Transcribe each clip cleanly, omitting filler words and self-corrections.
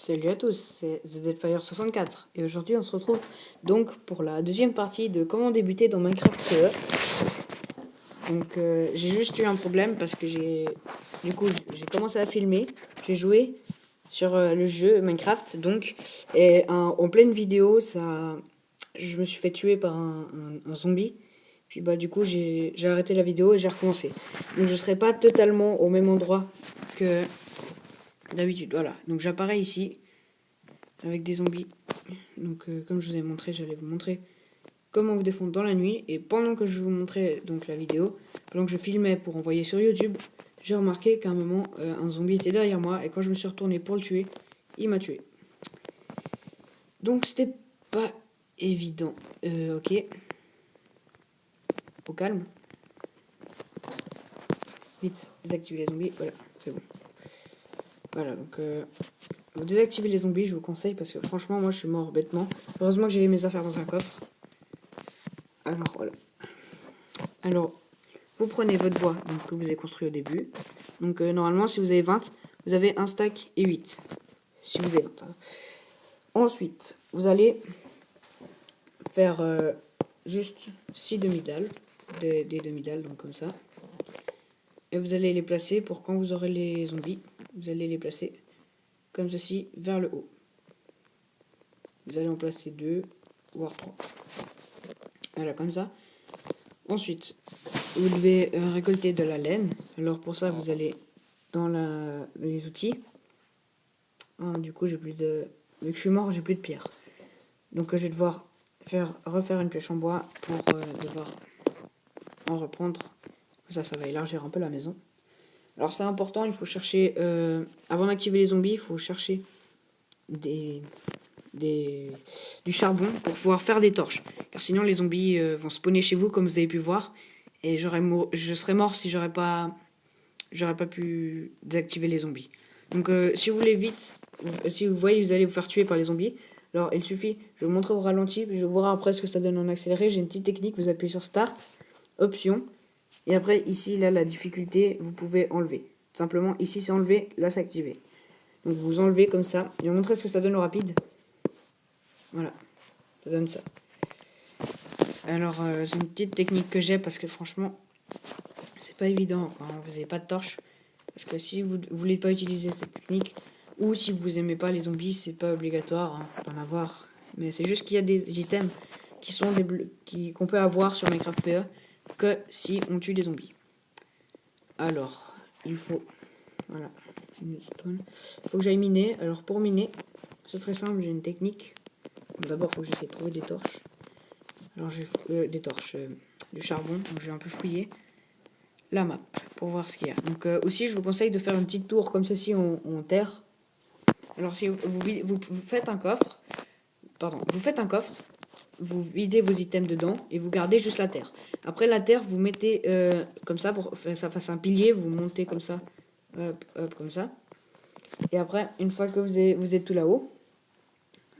Salut à tous, c'est The Deadfire64 et aujourd'hui on se retrouve donc pour la deuxième partie de comment débuter dans Minecraft CE. Donc j'ai juste eu un problème parce que j'ai commencé à filmer, j'ai joué sur le jeu Minecraft donc et en pleine vidéo je me suis fait tuer par un zombie. Puis bah du coup j'ai arrêté la vidéo et j'ai recommencé. Donc je serai pas totalement au même endroit que d'habitude. Voilà, donc j'apparais ici avec des zombies. Donc comme je vous ai montré, j'allais vous montrer comment vous défendre dans la nuit. Et pendant que je vous montrais donc la vidéo, pendant que je filmais pour envoyer sur YouTube, j'ai remarqué qu'à un moment un zombie était derrière moi et quand je me suis retourné pour le tuer, il m'a tué. Donc c'était pas évident. Ok. Au calme. Vite, désactivez les zombies. Voilà, c'est bon. Voilà, donc vous désactivez les zombies, je vous conseille parce que franchement, moi je suis mort bêtement. Heureusement que j'ai mes affaires dans un coffre. Alors voilà. Alors, vous prenez votre bois donc, que vous avez construit au début. Donc normalement, si vous avez 20, vous avez un stack et 8. Si vous avez 20. Ensuite, vous allez faire juste 6 demi-dalles. Des demi-dalles, donc comme ça. Et vous allez les placer pour quand vous aurez les zombies. Vous allez les placer comme ceci vers le haut. Vous allez en placer 2, voire 3. Voilà, comme ça. Ensuite, vous devez récolter de la laine. Alors pour ça, vous allez dans les outils. Du coup, j'ai plus de... Vu que je suis mort, j'ai plus de pierre. Donc je vais devoir refaire une pioche en bois pour devoir en reprendre. Ça va élargir un peu la maison. Alors c'est important, il faut chercher... avant d'activer les zombies, il faut chercher du charbon pour pouvoir faire des torches. Car sinon les zombies vont spawner chez vous, comme vous avez pu voir. Et je serais mort si j'aurais pas pu désactiver les zombies. Donc si vous voulez vite, si vous voyez vous allez vous faire tuer par les zombies, alors il suffit, je vais vous montrer au ralenti, puis je vais vous voir après ce que ça donne en accéléré. J'ai une petite technique, vous appuyez sur Start, Option, et après ici, là, la difficulté, vous pouvez enlever. Simplement, ici c'est enlevé, là c'est activé. Donc vous enlevez comme ça, je vais vous montrer ce que ça donne au rapide. Voilà, ça donne ça. Alors c'est une petite technique que j'ai parce que franchement, c'est pas évident quand vous n'avez pas de torche. Parce que si vous voulez pas utiliser cette technique, ou si vous aimez pas les zombies, c'est pas obligatoire d'en avoir. Mais c'est juste qu'il y a des items qui sont qu'on peut avoir sur Minecraft PE que si on tue des zombies. Alors, il faut... Voilà. Il faut que j'aille miner. Alors pour miner, c'est très simple, j'ai une technique. D'abord, il faut que j'essaie de trouver des torches. Alors j'ai des torches, du charbon, donc je vais un peu fouiller la map pour voir ce qu'il y a. Donc aussi je vous conseille de faire une petite tour comme ceci en terre. Alors si vous faites un coffre, vous videz vos items dedans et vous gardez juste la terre. Après la terre vous mettez comme ça pour que ça fasse un pilier, vous montez comme ça, hop, comme ça. Et après une fois que vous êtes tout là-haut,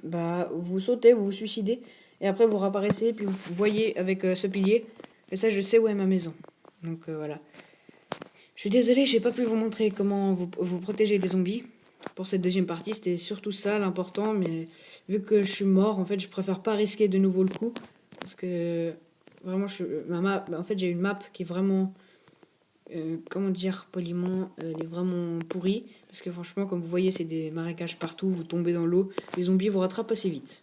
bah vous sautez, vous vous suicidez et après vous réapparaissez puis vous voyez avec ce pilier. Et ça je sais où est ma maison. Donc voilà. Je suis désolé, j'ai pas pu vous montrer comment vous protéger des zombies. Pour cette deuxième partie, c'était surtout ça l'important, mais vu que je suis mort, en fait, je préfère pas risquer de nouveau le coup. Parce que vraiment, en fait, j'ai une map qui est vraiment, comment dire poliment, elle est vraiment pourrie. Parce que franchement, comme vous voyez, c'est des marécages partout, vous tombez dans l'eau, les zombies vous rattrapent assez vite.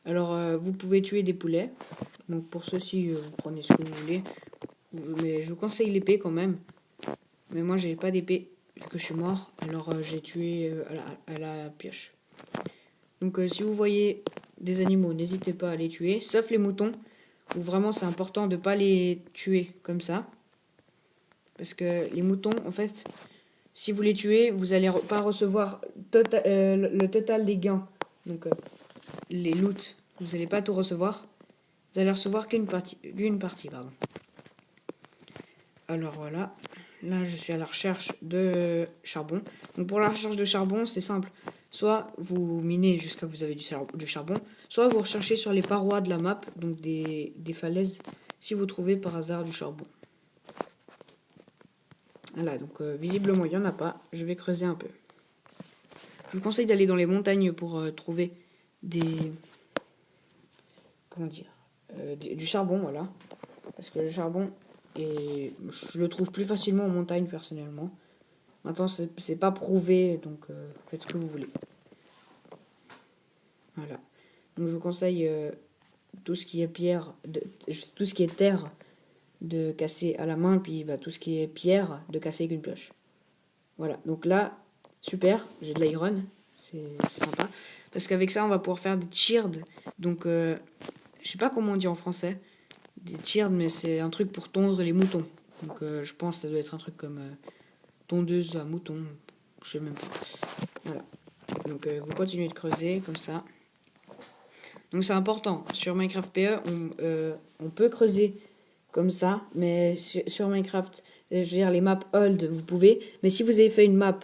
Alors, vous pouvez tuer des poulets. Donc pour ceci, vous prenez ce que vous voulez. Mais je vous conseille l'épée quand même. Mais moi, j'ai pas d'épée, vu que je suis mort. Alors, j'ai tué à la pioche. Donc, si vous voyez des animaux, n'hésitez pas à les tuer. Sauf les moutons, où vraiment, c'est important de pas les tuer comme ça. Parce que les moutons, en fait, si vous les tuez, vous allez pas recevoir le total des gains. Donc, les loots, vous allez pas tout recevoir. Vous allez recevoir qu'une partie, pardon. Alors voilà, là je suis à la recherche de charbon. Donc pour la recherche de charbon, c'est simple. Soit vous minez jusqu'à vous avez du charbon, soit vous recherchez sur les parois de la map, donc des falaises, si vous trouvez par hasard du charbon. Voilà, donc visiblement il n'y en a pas. Je vais creuser un peu. Je vous conseille d'aller dans les montagnes pour trouver des... Comment dire du charbon, voilà. Parce que le charbon, je le trouve plus facilement en montagne, personnellement. Maintenant, c'est pas prouvé, donc faites ce que vous voulez. Voilà. Donc je vous conseille tout ce qui est pierre, tout ce qui est terre, de casser à la main, puis tout ce qui est pierre, de casser avec une pioche. Voilà. Donc là, super, j'ai de l'iron, c'est sympa. Parce qu'avec ça, on va pouvoir faire des cheers. Donc, je sais pas comment on dit en français, des cheers, mais c'est un truc pour tondre les moutons. Donc, je pense que ça doit être un truc comme tondeuse à moutons, je sais même pas. Voilà. Donc, vous continuez de creuser comme ça. Donc c'est important. Sur Minecraft PE, on peut creuser comme ça, mais sur Minecraft, je veux dire les maps old, vous pouvez. Mais si vous avez fait une map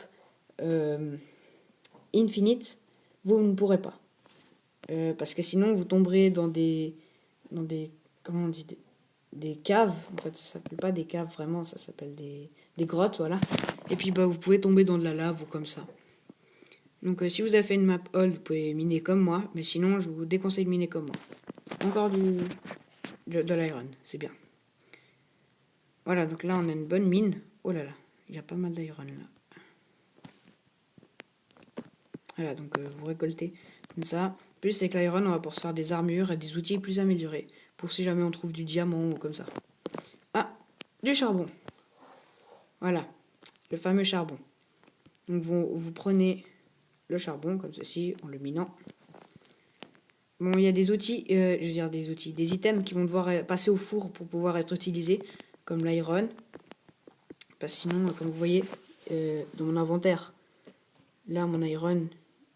infinite, vous ne pourrez pas. Parce que sinon, vous tomberez dans des comment on dit, des caves. En fait, ça s'appelle pas des caves vraiment, ça s'appelle des grottes, voilà. Et puis vous pouvez tomber dans de la lave ou comme ça. Donc si vous avez fait une map old, vous pouvez miner comme moi, mais sinon je vous déconseille de miner comme moi. Encore de l'iron, c'est bien. Voilà, donc là on a une bonne mine. Oh là là, il y a pas mal d'iron là. Voilà, donc vous récoltez comme ça. Plus avec l'iron, on va pouvoir se faire des armures et des outils plus améliorés. Pour si jamais on trouve du diamant ou comme ça. Ah, du charbon. Voilà, le fameux charbon. Donc vous prenez le charbon comme ceci en le minant. Bon, il y a des outils, je veux dire des items qui vont devoir passer au four pour pouvoir être utilisés, comme l'iron. Parce que sinon, comme vous voyez, dans mon inventaire, là, mon iron,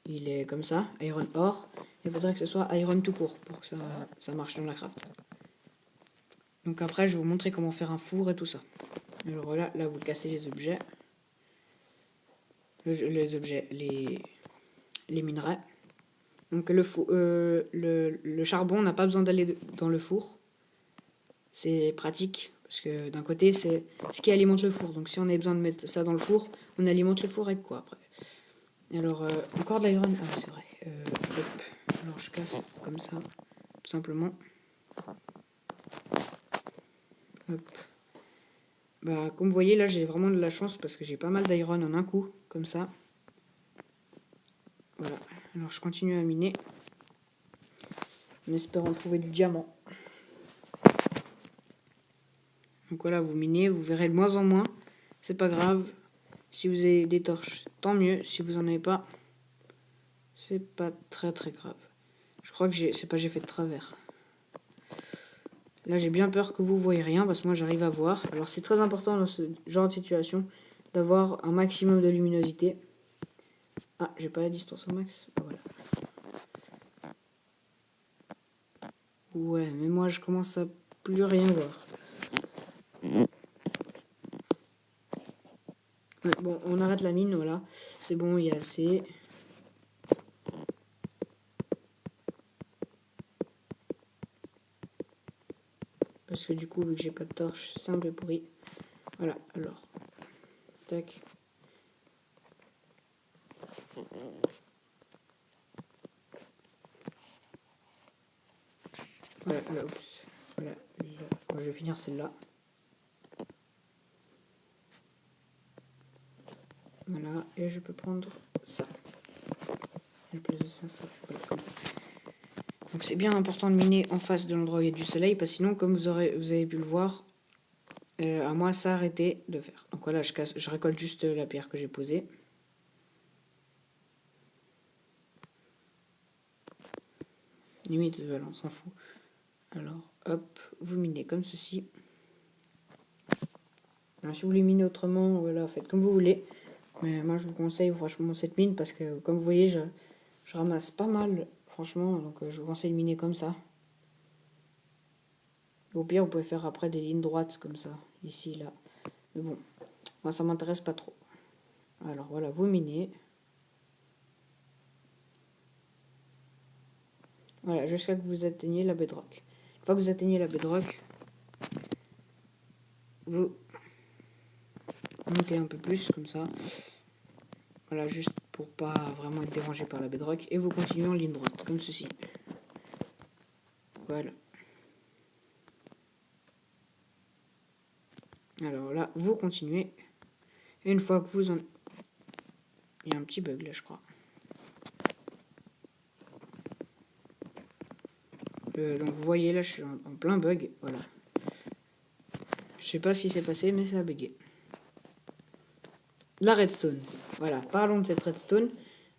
il est comme ça, iron or. Il faudrait que ce soit iron tout court pour que ça marche dans la craft. Donc après, je vais vous montrer comment faire un four et tout ça. Alors voilà, là, vous cassez les objets. Les minerais. Donc le charbon n'a pas besoin d'aller dans le four. C'est pratique parce que d'un côté c'est ce qui alimente le four. Donc si on a besoin de mettre ça dans le four, on alimente le four avec quoi après? Alors encore de l'iron. Ah c'est vrai. Hop. Alors je casse comme ça, tout simplement. Hop. Comme vous voyez là j'ai vraiment de la chance parce que j'ai pas mal d'iron en un coup, comme ça. Voilà. Alors je continue à miner en espérant trouver du diamant. Donc voilà, vous minez, vous verrez de moins en moins. C'est pas grave. Si vous avez des torches, tant mieux. Si vous en avez pas, c'est pas très très grave. Je crois que j'ai fait de travers. Là, j'ai bien peur que vous voyez rien parce que moi j'arrive à voir. Alors c'est très important dans ce genre de situation d'avoir un maximum de luminosité. Ah, j'ai pas la distance au max. Voilà. Ouais, mais moi je commence à plus rien voir. Ouais, bon, on arrête la mine, voilà. C'est bon, il y a assez. Parce que du coup, vu que j'ai pas de torche, c'est un peu pourri. Voilà, alors. Tac. Voilà, là, oups. Voilà, bon, je vais finir celle-là. Voilà, et je peux prendre ça. Je place ça, voilà, comme ça. Donc c'est bien important de miner en face de l'endroit où il y a du soleil, parce que sinon, comme vous avez pu le voir, à moi ça a arrêté de faire. Donc voilà, je récolte juste la pierre que j'ai posée. Limite, voilà, on s'en fout. Alors, hop, vous minez comme ceci. Alors, si vous voulez miner autrement, voilà, faites comme vous voulez. Mais moi, je vous conseille franchement cette mine, parce que comme vous voyez, je ramasse pas mal, franchement. Donc, je vous conseille de miner comme ça. Au pire, vous pouvez faire après des lignes droites comme ça, ici, là. Mais bon, moi, ça m'intéresse pas trop. Alors, voilà, vous minez. Voilà, jusqu'à que vous atteigniez la bedrock. Une fois que vous atteignez la bedrock, vous montez un peu plus, comme ça. Voilà, juste pour pas vraiment être dérangé par la bedrock. Et vous continuez en ligne droite, comme ceci. Voilà. Alors là, vous continuez. Et une fois que vous en... Il y a un petit bug là, je crois. Donc vous voyez là, je suis en plein bug. Voilà. Je sais pas ce qui s'est passé, mais ça a bugué. La redstone. Voilà, parlons de cette redstone.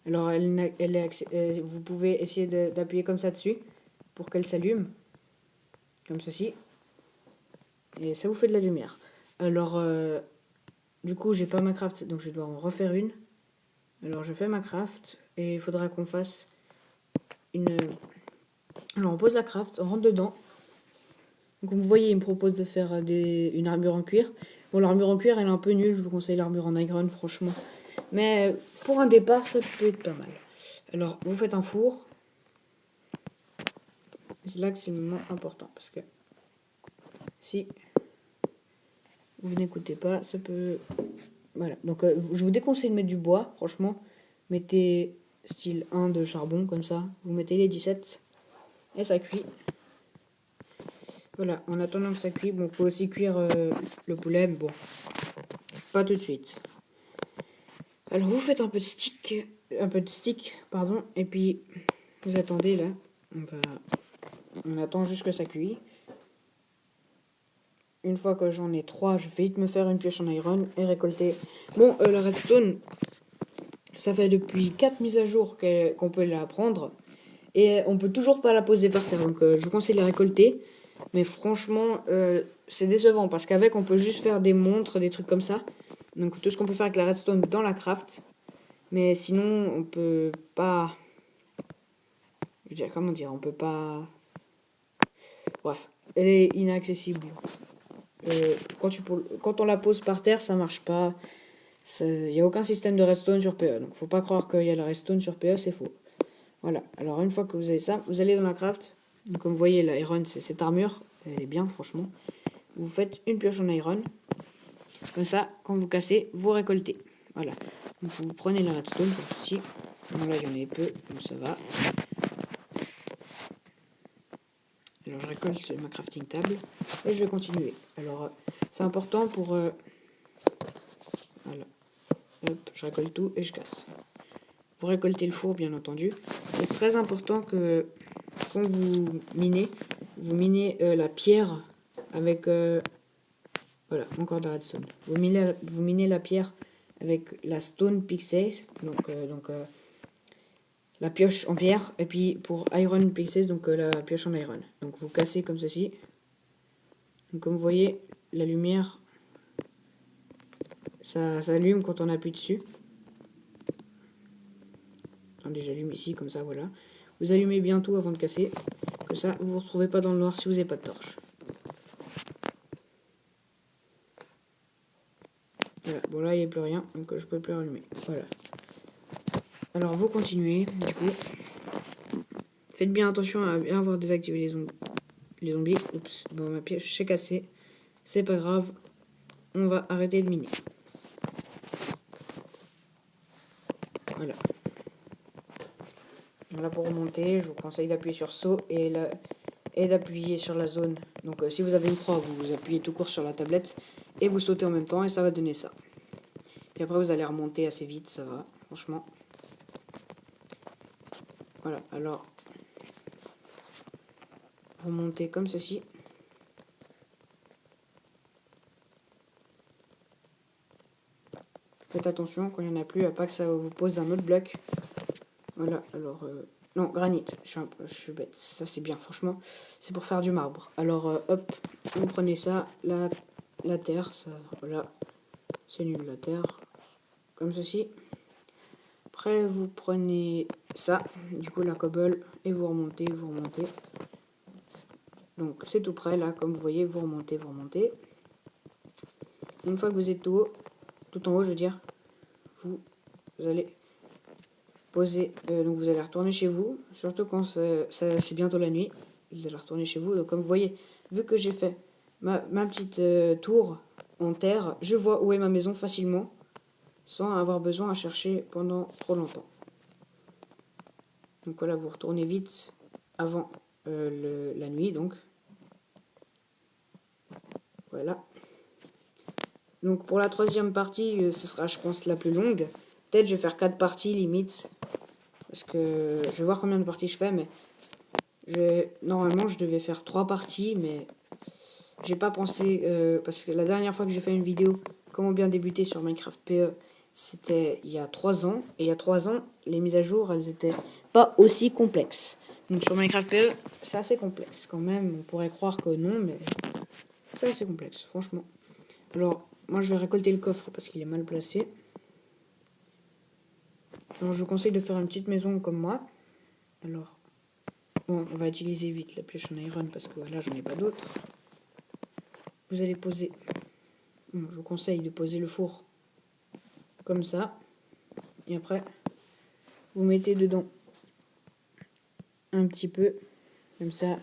Alors, vous pouvez essayer d'appuyer comme ça dessus pour qu'elle s'allume. Comme ceci. Et ça vous fait de la lumière. Alors, du coup, j'ai pas ma craft, donc je vais devoir en refaire une. Alors, je fais ma craft et il faudra qu'on fasse une... Alors, on pose la craft, on rentre dedans. Donc, comme vous voyez, il me propose de faire une armure en cuir. Bon, l'armure en cuir, elle est un peu nulle. Je vous conseille l'armure en iron, franchement. Mais pour un départ, ça peut être pas mal. Alors, vous faites un four. C'est là que c'est le moment important. Parce que si vous n'écoutez pas, ça peut... Voilà. Donc, je vous déconseille de mettre du bois, franchement. Mettez style 1 de charbon, comme ça. Vous mettez les 17. Et ça cuit. Voilà. En attendant que ça cuit, bon, on peut aussi cuire le poulet. Mais bon, pas tout de suite. Alors, vous faites un peu de stick, pardon. Et puis, vous attendez, là. On attend juste que ça cuit. Une fois que j'en ai 3, je vais vite me faire une pioche en iron et récolter. Bon, la redstone, ça fait depuis 4 mises à jour qu'on peut la prendre. Et on peut toujours pas la poser par terre. Donc je vous conseille de la récolter. Mais franchement, c'est décevant. Parce qu'avec, on peut juste faire des montres, des trucs comme ça. Donc tout ce qu'on peut faire avec la redstone dans la craft. Mais sinon, on peut pas... Je veux dire, comment dire, on peut pas... Bref, elle est inaccessible. Quand on la pose par terre, ça marche pas. Il n'y a aucun système de redstone sur PE. Donc faut pas croire qu'il y a la redstone sur PE, c'est faux. Voilà. Alors une fois que vous avez ça, vous allez dans la craft. Donc, comme vous voyez, l'iron, c'est cette armure. Elle est bien, franchement. Vous faites une pioche en iron. Comme ça, quand vous cassez, vous récoltez. Voilà. Donc vous prenez la redstone comme ceci. Bon, là, il y en avait peu, donc ça va. Alors je récolte ma crafting table et je vais continuer. Alors c'est important pour... voilà. Hop, je récolte tout et je casse. Vous récoltez le four, bien entendu. C'est très important que quand vous minez la pierre avec... voilà, encore de la redstone. Vous minez la pierre avec la stone pixels, donc la pioche en pierre, et puis pour iron pixels, donc la pioche en iron. Donc vous cassez comme ceci. Donc comme vous voyez, la lumière, ça s'allume quand on appuie dessus. Attendez, j'allume ici, comme ça, voilà. Vous allumez bien tout avant de casser. Comme ça, vous ne vous retrouvez pas dans le noir si vous n'avez pas de torche. Voilà, bon là, il n'y a plus rien, donc je peux plus rallumer. Voilà. Alors, vous continuez, du coup. Faites bien attention à bien avoir désactivé les zombies. Oups, bon, ma pioche s'est cassée. C'est pas grave. On va arrêter de miner. Voilà. Voilà, pour remonter, je vous conseille d'appuyer sur saut et d'appuyer sur la zone. Donc si vous avez une croix, vous appuyez tout court sur la tablette et vous sautez en même temps et ça va donner ça. Puis après vous allez remonter assez vite, ça va, franchement. Voilà, alors remontez comme ceci. Faites attention quand il n'y en a plus, à pas que ça vous pose un autre bloc. Voilà, alors... non, granit, je suis bête, ça c'est bien, franchement, c'est pour faire du marbre. Alors, hop, vous prenez ça, la terre, ça, voilà, c'est nul la terre, comme ceci. Après, vous prenez ça, du coup la cobble, et vous remontez, vous remontez. Donc, c'est tout prêt, là, comme vous voyez, vous remontez, vous remontez. Une fois que vous êtes tout en haut, je veux dire, vous allez... poser, donc vous allez retourner chez vous, surtout quand c'est bientôt la nuit, vous allez retourner chez vous. Donc comme vous voyez, vu que j'ai fait ma petite tour en terre, je vois où est ma maison facilement. sans avoir besoin à chercher pendant trop longtemps. Donc voilà, vous retournez vite avant la nuit, donc. Voilà. Donc pour la troisième partie, ce sera, je pense, la plus longue. Peut-être je vais faire 4 parties limite. Parce que je vais voir combien de parties je fais, mais normalement je devais faire 3 parties, mais j'ai pas pensé, parce que la dernière fois que j'ai fait une vidéo, comment bien débuter sur Minecraft PE, c'était il y a 3 ans. Et il y a 3 ans, les mises à jour, elles étaient pas aussi complexes. Donc sur Minecraft PE, c'est assez complexe quand même. On pourrait croire que non, mais c'est assez complexe, franchement. Alors, moi je vais récolter le coffre parce qu'il est mal placé. Alors je vous conseille de faire une petite maison comme moi. Alors, bon, on va utiliser vite la pioche en iron parce que là j'en ai pas d'autres. Vous allez poser, bon, je vous conseille de poser le four comme ça. Et après, vous mettez dedans un petit peu, comme ça,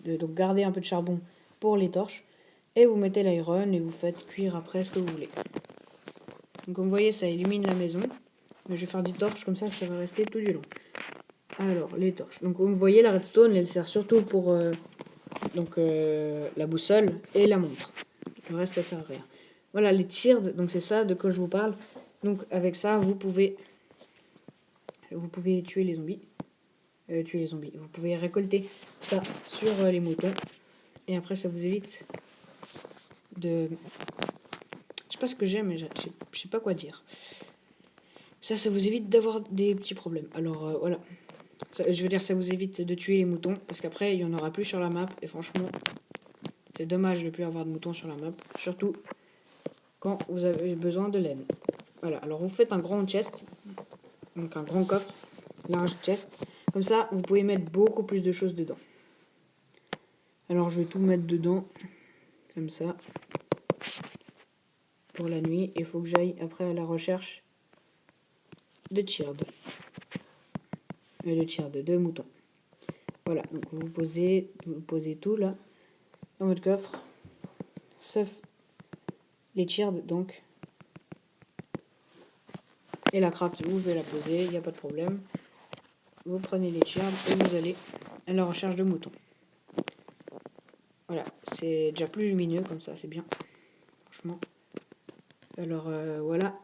donc gardez un peu de charbon pour les torches. Et vous mettez l'iron et vous faites cuire après ce que vous voulez. Donc comme vous voyez, ça illumine la maison. Mais je vais faire des torches comme ça va rester tout du long. Alors, les torches. Donc comme vous voyez, la redstone, elle sert surtout pour la boussole et la montre. Le reste, ça sert à rien. Voilà, les cheers, donc c'est ça de quoi je vous parle. Donc avec ça, vous pouvez tuer les zombies. Vous pouvez récolter ça sur les moutons. Et après, ça vous évite de... Je sais pas ce que j'ai, mais je sais pas quoi dire. Ça vous évite d'avoir des petits problèmes. Alors voilà. Je veux dire, ça vous évite de tuer les moutons. Parce qu'après, il n'y en aura plus sur la map. Et franchement, c'est dommage de ne plus avoir de moutons sur la map. Surtout quand vous avez besoin de laine. Voilà, alors vous faites un grand chest. Donc un grand coffre. Large chest. Comme ça, vous pouvez mettre beaucoup plus de choses dedans. Alors je vais tout mettre dedans. Comme ça. Pour la nuit. Il faut que j'aille après à la recherche de cheerd. De moutons. Voilà, donc vous posez tout là. Dans votre coffre. Sauf les cheerd donc. Et la craft, vous pouvez la poser, il n'y a pas de problème. Vous prenez les cheerd et vous allez à la recherche de moutons. Voilà, c'est déjà plus lumineux comme ça, c'est bien. Franchement. Alors voilà.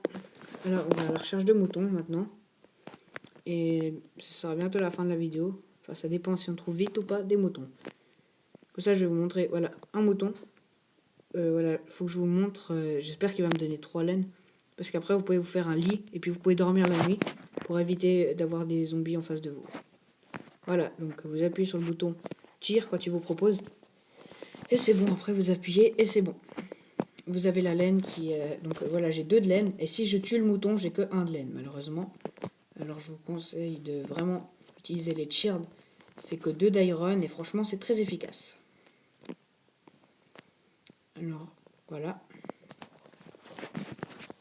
Alors on va à la recherche de moutons maintenant. Et ce sera bientôt la fin de la vidéo. Enfin, ça dépend si on trouve vite ou pas des moutons. Comme ça, je vais vous montrer. Voilà, un mouton. Voilà, faut que je vous montre. J'espère qu'il va me donner 3 laines. Parce qu'après, vous pouvez vous faire un lit. Et puis, vous pouvez dormir la nuit. Pour éviter d'avoir des zombies en face de vous. Voilà, donc vous appuyez sur le bouton tir quand il vous propose. Et c'est bon, après vous appuyez et c'est bon. Vous avez la laine qui est... Donc voilà, j'ai 2 de laine. Et si je tue le mouton, j'ai que 1 de laine, malheureusement. Alors je vous conseille de vraiment utiliser les cheerd. C'est que 2 d'iron et franchement, c'est très efficace. Alors, voilà.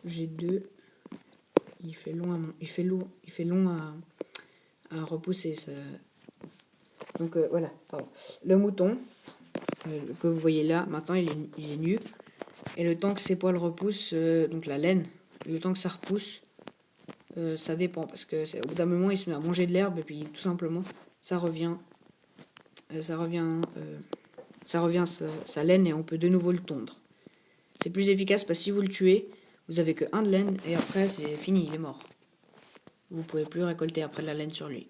J'ai 2. Il fait long à repousser ça. Donc voilà, pardon. Le mouton que vous voyez là, maintenant il est nu. Et le temps que ses poils repoussent, donc la laine, le temps que ça repousse, ça dépend. Parce que au bout d'un moment, il se met à manger de l'herbe et puis tout simplement, ça revient sa laine et on peut de nouveau le tondre. C'est plus efficace parce que si vous le tuez, vous avez que 1 de laine et après c'est fini, il est mort. Vous pouvez plus récolter après de la laine sur lui.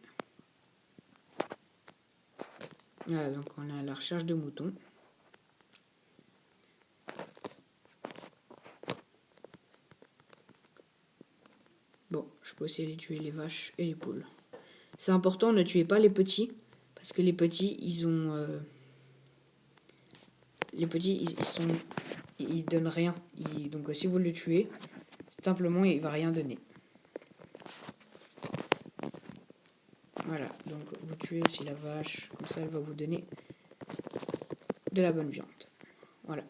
Voilà, donc on a la recherche de moutons. Bon, je peux aussi aller tuer les vaches et les poules. C'est important, ne tuez pas les petits, parce que les petits, ils ont... les petits, ils donnent rien. Donc si vous le tuez, simplement, il va rien donner. Voilà, donc vous tuez aussi la vache, comme ça elle va vous donner de la bonne viande. Voilà.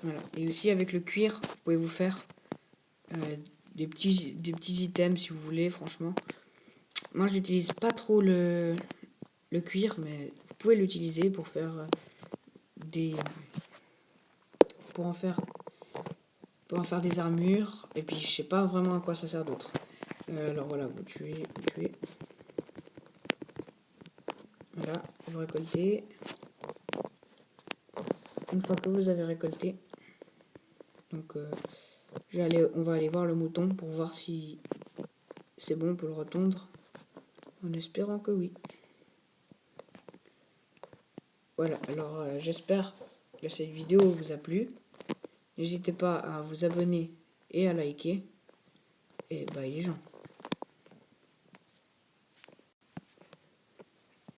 Voilà. Et aussi avec le cuir, vous pouvez vous faire des petits items si vous voulez, franchement. Moi j'utilise pas trop le cuir, mais vous pouvez l'utiliser pour faire pour en faire des armures. Et puis je sais pas vraiment à quoi ça sert d'autre. Alors voilà, vous tuez. Voilà, vous récoltez. Une fois que vous avez récolté, donc on va aller voir le mouton pour voir si c'est bon, on peut le retondre. En espérant que oui. Voilà, alors j'espère que cette vidéo vous a plu. N'hésitez pas à vous abonner et à liker. Et bye les gens.